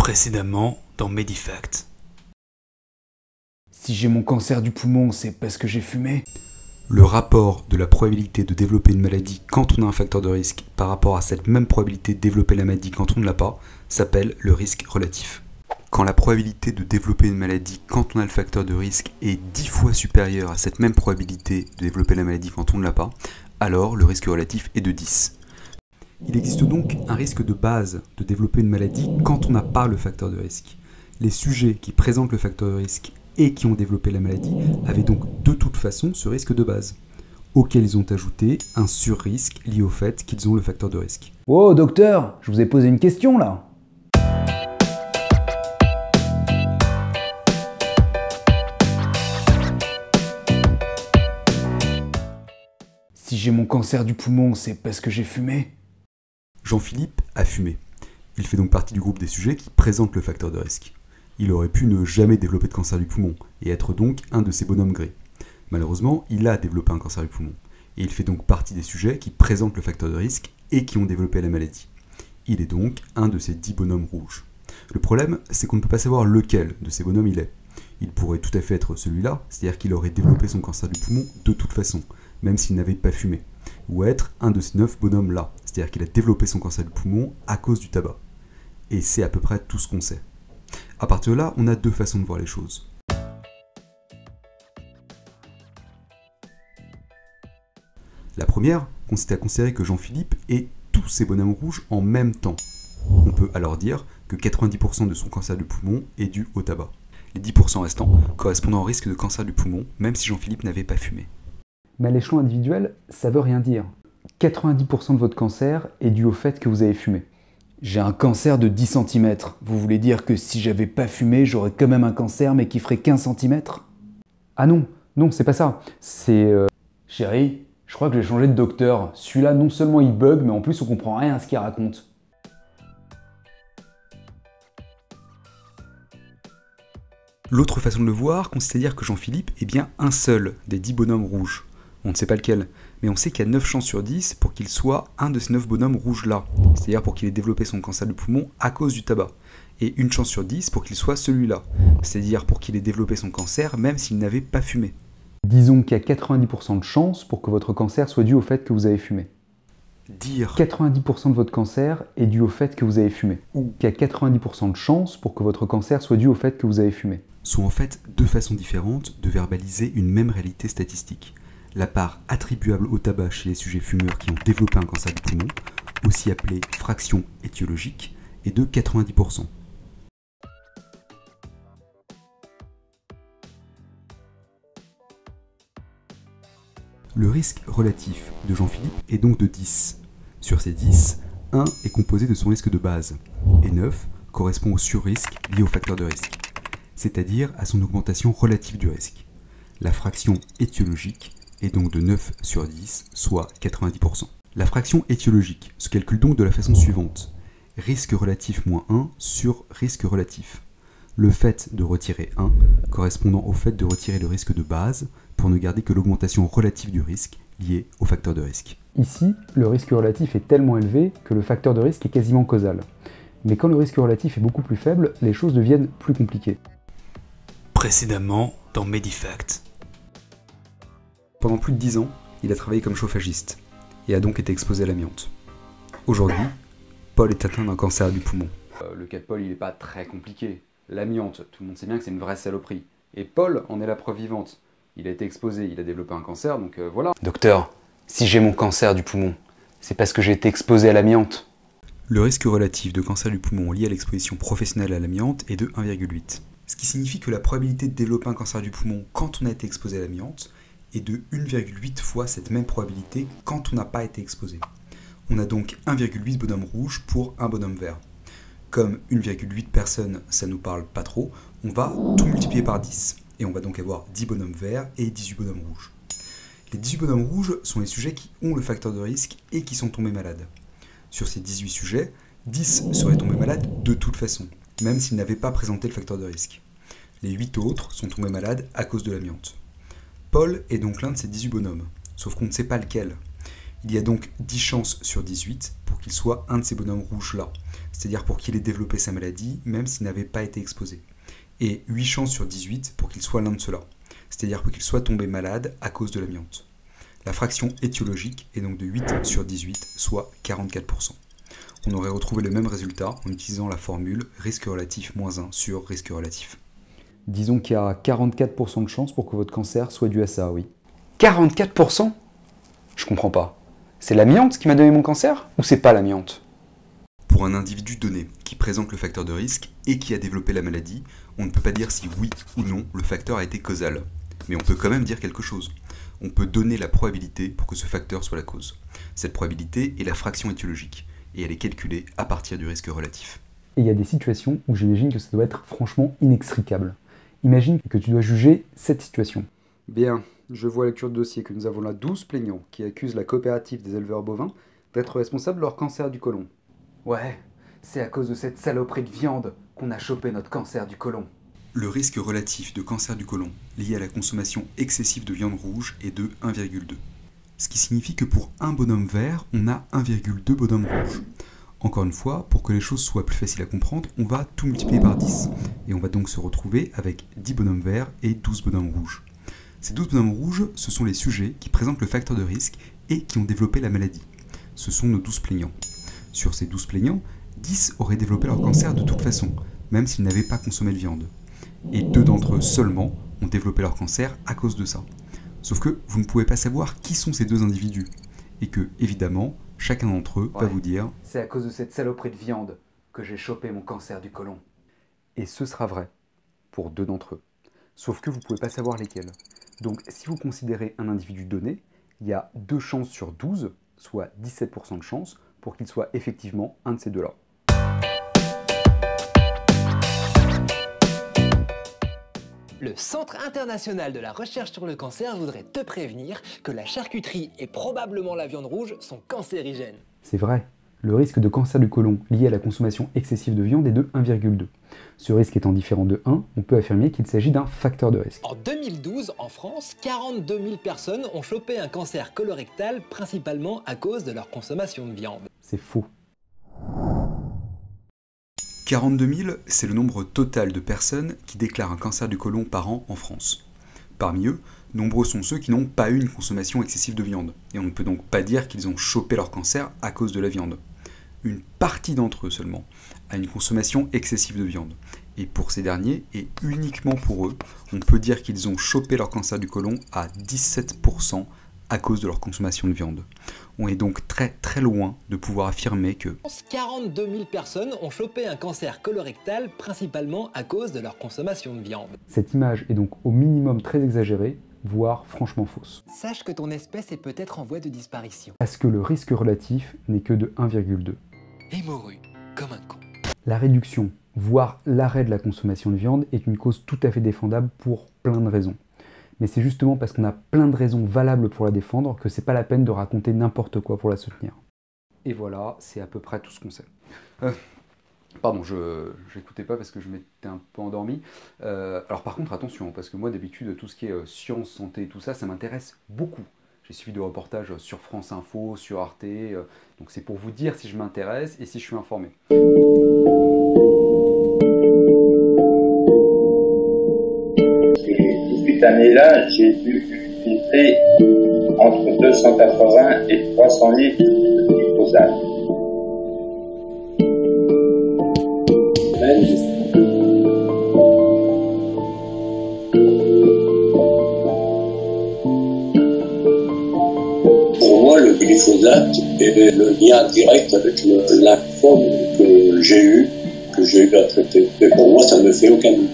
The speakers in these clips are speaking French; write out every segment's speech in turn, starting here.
Précédemment dans Medifact. Si j'ai mon cancer du poumon, c'est parce que j'ai fumé? Le rapport de la probabilité de développer une maladie quand on a un facteur de risque par rapport à cette même probabilité de développer la maladie quand on ne l'a pas s'appelle le risque relatif. Quand la probabilité de développer une maladie quand on a le facteur de risque est 10 fois supérieure à cette même probabilité de développer la maladie quand on ne l'a pas, alors le risque relatif est de 10. Il existe donc un risque de base de développer une maladie quand on n'a pas le facteur de risque. Les sujets qui présentent le facteur de risque et qui ont développé la maladie avaient donc de toute façon ce risque de base, auquel ils ont ajouté un sur-risque lié au fait qu'ils ont le facteur de risque. Oh docteur, je vous ai posé une question là. Si j'ai mon cancer du poumon, c'est parce que j'ai fumé? Jean-Philippe a fumé. Il fait donc partie du groupe des sujets qui présentent le facteur de risque. Il aurait pu ne jamais développer de cancer du poumon et être donc un de ces bonhommes gris. Malheureusement, il a développé un cancer du poumon et il fait donc partie des sujets qui présentent le facteur de risque et qui ont développé la maladie. Il est donc un de ces 10 bonhommes rouges. Le problème, c'est qu'on ne peut pas savoir lequel de ces bonhommes il est. Il pourrait tout à fait être celui-là, c'est-à-dire qu'il aurait développé son cancer du poumon de toute façon, même s'il n'avait pas fumé. Ou être un de ces 9 bonhommes-là, c'est-à-dire qu'il a développé son cancer du poumon à cause du tabac. Et c'est à peu près tout ce qu'on sait. À partir de là, on a deux façons de voir les choses. La première consiste à considérer que Jean-Philippe est tous ces bonhommes rouges en même temps. On peut alors dire que 90% de son cancer du poumon est dû au tabac. Les 10% restants correspondant au risque de cancer du poumon, même si Jean-Philippe n'avait pas fumé. Mais à l'échelon individuel, ça veut rien dire. 90% de votre cancer est dû au fait que vous avez fumé. J'ai un cancer de 10 cm. Vous voulez dire que si j'avais pas fumé, j'aurais quand même un cancer mais qui ferait 15 cm? Ah non, non, c'est pas ça. C'est... Chérie, je crois que j'ai changé de docteur. Celui-là, non seulement il bug, mais en plus on comprend rien à ce qu'il raconte. L'autre façon de le voir consiste à dire que Jean-Philippe est bien un seul des 10 bonhommes rouges. On ne sait pas lequel, mais on sait qu'il y a 9 chances sur 10 pour qu'il soit un de ces 9 bonhommes rouges-là, c'est-à-dire pour qu'il ait développé son cancer du poumon à cause du tabac, et une chance sur 10 pour qu'il soit celui-là, c'est-à-dire pour qu'il ait développé son cancer même s'il n'avait pas fumé. Disons qu'il y a 90% de chances pour que votre cancer soit dû au fait que vous avez fumé. Dire 90% de votre cancer est dû au fait que vous avez fumé. Ou qu'il y a 90% de chances pour que votre cancer soit dû au fait que vous avez fumé. Sont en fait deux façons différentes de verbaliser une même réalité statistique. La part attribuable au tabac chez les sujets fumeurs qui ont développé un cancer du poumon, aussi appelée fraction étiologique, est de 90%. Le risque relatif de Jean-Philippe est donc de 10. Sur ces 10, 1 est composé de son risque de base, et 9 correspond au sur-risque lié au facteur de risque, c'est-à-dire à son augmentation relative du risque. La fraction étiologique est donc de 9 sur 10, soit 90%. La fraction étiologique se calcule donc de la façon suivante. Risque relatif moins 1 sur risque relatif. Le fait de retirer 1 correspondant au fait de retirer le risque de base pour ne garder que l'augmentation relative du risque liée au facteur de risque. Ici, le risque relatif est tellement élevé que le facteur de risque est quasiment causal. Mais quand le risque relatif est beaucoup plus faible, les choses deviennent plus compliquées. Précédemment dans Medifact. Pendant plus de 10 ans, il a travaillé comme chauffagiste et a donc été exposé à l'amiante. Aujourd'hui, Paul est atteint d'un cancer du poumon. Le cas de Paul, il n'est pas très compliqué. L'amiante, tout le monde sait bien que c'est une vraie saloperie. Et Paul en est la preuve vivante. Il a été exposé, il a développé un cancer, donc voilà. Docteur, si j'ai mon cancer du poumon, c'est parce que j'ai été exposé à l'amiante. Le risque relatif de cancer du poumon lié à l'exposition professionnelle à l'amiante est de 1,8. Ce qui signifie que la probabilité de développer un cancer du poumon quand on a été exposé à l'amiante est de 1,8 fois cette même probabilité quand on n'a pas été exposé. On a donc 1,8 bonhomme rouge pour un bonhomme vert. Comme 1,8 personnes, ça nous parle pas trop, on va tout multiplier par 10. Et on va donc avoir 10 bonhommes verts et 18 bonhommes rouges. Les 18 bonhommes rouges sont les sujets qui ont le facteur de risque et qui sont tombés malades. Sur ces 18 sujets, 10 seraient tombés malades de toute façon, même s'ils n'avaient pas présenté le facteur de risque. Les 8 autres sont tombés malades à cause de l'amiante. Paul est donc l'un de ces 18 bonhommes, sauf qu'on ne sait pas lequel. Il y a donc 10 chances sur 18 pour qu'il soit un de ces bonhommes rouges-là, c'est-à-dire pour qu'il ait développé sa maladie, même s'il n'avait pas été exposé. Et 8 chances sur 18 pour qu'il soit l'un de ceux-là, c'est-à-dire pour qu'il soit tombé malade à cause de l'amiante. La fraction étiologique est donc de 8 sur 18, soit 44%. On aurait retrouvé le même résultat en utilisant la formule risque relatif moins 1 sur risque relatif. Disons qu'il y a 44% de chances pour que votre cancer soit dû à ça, oui. 44%? Je comprends pas. C'est l'amiante qui m'a donné mon cancer ou c'est pas l'amiante? Pour un individu donné qui présente le facteur de risque et qui a développé la maladie, on ne peut pas dire si oui ou non le facteur a été causal. Mais on peut quand même dire quelque chose. On peut donner la probabilité pour que ce facteur soit la cause. Cette probabilité est la fraction étiologique, et elle est calculée à partir du risque relatif. Et il y a des situations où j'imagine que ça doit être franchement inextricable. Imagine que tu dois juger cette situation. Bien, je vois à la lecture de dossier que nous avons là 12 plaignants qui accusent la coopérative des éleveurs bovins d'être responsable de leur cancer du côlon. Ouais, c'est à cause de cette saloperie de viande qu'on a chopé notre cancer du côlon. Le risque relatif de cancer du côlon lié à la consommation excessive de viande rouge est de 1,2. Ce qui signifie que pour un bonhomme vert, on a 1,2 bonhommes rouges. Encore une fois, pour que les choses soient plus faciles à comprendre, on va tout multiplier par 10. Et on va donc se retrouver avec 10 bonhommes verts et 12 bonhommes rouges. Ces 12 bonhommes rouges, ce sont les sujets qui présentent le facteur de risque et qui ont développé la maladie. Ce sont nos 12 plaignants. Sur ces 12 plaignants, 10 auraient développé leur cancer de toute façon, même s'ils n'avaient pas consommé de viande. Et 2 d'entre eux seulement ont développé leur cancer à cause de ça. Sauf que vous ne pouvez pas savoir qui sont ces deux individus. Et que, évidemment, chacun d'entre eux va vous dire « C'est à cause de cette saloperie de viande que j'ai chopé mon cancer du côlon. » Et ce sera vrai pour 2 d'entre eux. Sauf que vous ne pouvez pas savoir lesquels. Donc si vous considérez un individu donné, il y a 2 chances sur 12, soit 17% de chance, pour qu'il soit effectivement un de ces deux-là. Le Centre international de la recherche sur le cancer voudrait te prévenir que la charcuterie et probablement la viande rouge sont cancérigènes. C'est vrai, le risque de cancer du côlon lié à la consommation excessive de viande est de 1,2. Ce risque étant différent de 1, on peut affirmer qu'il s'agit d'un facteur de risque. En 2012, en France, 42 000 personnes ont chopé un cancer colorectal principalement à cause de leur consommation de viande. C'est faux. 42 000, c'est le nombre total de personnes qui déclarent un cancer du côlon par an en France. Parmi eux, nombreux sont ceux qui n'ont pas eu une consommation excessive de viande, et on ne peut donc pas dire qu'ils ont chopé leur cancer à cause de la viande. Une partie d'entre eux seulement a une consommation excessive de viande, et pour ces derniers, et uniquement pour eux, on peut dire qu'ils ont chopé leur cancer du côlon à 17% à cause de leur consommation de viande. On est donc très très loin de pouvoir affirmer que 42 000 personnes ont chopé un cancer colorectal principalement à cause de leur consommation de viande. Cette image est donc au minimum très exagérée, voire franchement fausse. Sache que ton espèce est peut-être en voie de disparition. Parce que le risque relatif n'est que de 1,2. Et mourut comme un con. La réduction, voire l'arrêt de la consommation de viande est une cause tout à fait défendable pour plein de raisons. Mais c'est justement parce qu'on a plein de raisons valables pour la défendre que c'est pas la peine de raconter n'importe quoi pour la soutenir. Et voilà, c'est à peu près tout ce qu'on sait. Pardon, je n'écoutais pas parce que je m'étais un peu endormi. Alors par contre, attention, parce que moi d'habitude, tout ce qui est science, santé, tout ça, ça m'intéresse beaucoup. J'ai suivi des reportages sur France Info, sur Arte, donc c'est pour vous dire si je m'intéresse et si je suis informé. Cette année-là, j'ai dû filtrer entre 280 et 300 litres de glyphosate. Pour moi, le glyphosate est le lien direct avec le lymphome que j'ai eu à traiter. Mais pour moi, ça ne me fait aucun doute.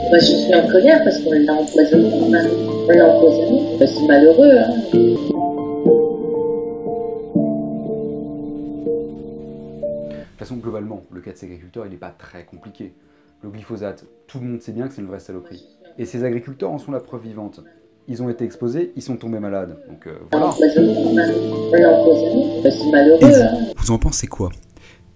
Moi, je suis en colère parce qu'on l'a empoisonné, mon mari. On l'a empoisonné. C'est malheureux, hein. De toute façon, globalement, le cas de ces agriculteurs, il n'est pas très compliqué. Le glyphosate, tout le monde sait bien que c'est une vraie saloperie. Et ces agriculteurs en sont la preuve vivante. Ils ont été exposés, ils sont tombés malades. Donc voilà. On l'a empoisonné, mon mari. On l'a empoisonné. C'est malheureux, Et hein. vous en pensez quoi?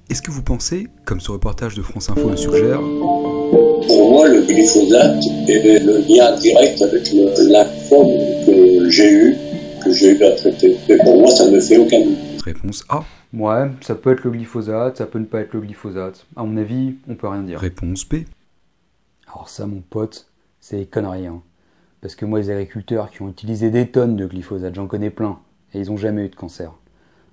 Est-ce que vous pensez, comme ce reportage de France Info le suggère, Pour moi, le glyphosate est le lien direct avec le lymphome que j'ai eu à traiter. Et pour moi, ça ne fait aucun doute. Réponse A. Ouais, ça peut être le glyphosate, ça peut ne pas être le glyphosate. À mon avis, on peut rien dire. Réponse B. Alors ça, mon pote, c'est des conneries. Hein. Parce que moi, les agriculteurs qui ont utilisé des tonnes de glyphosate, j'en connais plein, et ils n'ont jamais eu de cancer.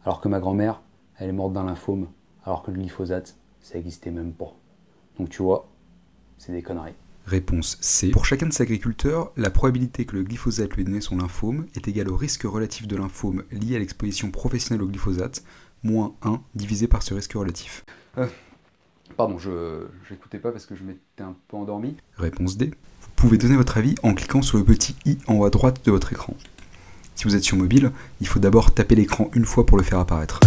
Alors que ma grand-mère, elle est morte d'un lymphome, alors que le glyphosate, ça n'existait même pas. Donc tu vois, c'est des conneries. Réponse C. Pour chacun de ces agriculteurs, la probabilité que le glyphosate lui ait donné son lymphome est égale au risque relatif de lymphome lié à l'exposition professionnelle au glyphosate, moins 1 divisé par ce risque relatif. Pardon, j'écoutais pas parce que je m'étais un peu endormi. Réponse D. Vous pouvez donner votre avis en cliquant sur le petit i en haut à droite de votre écran. Si vous êtes sur mobile, il faut d'abord taper l'écran une fois pour le faire apparaître.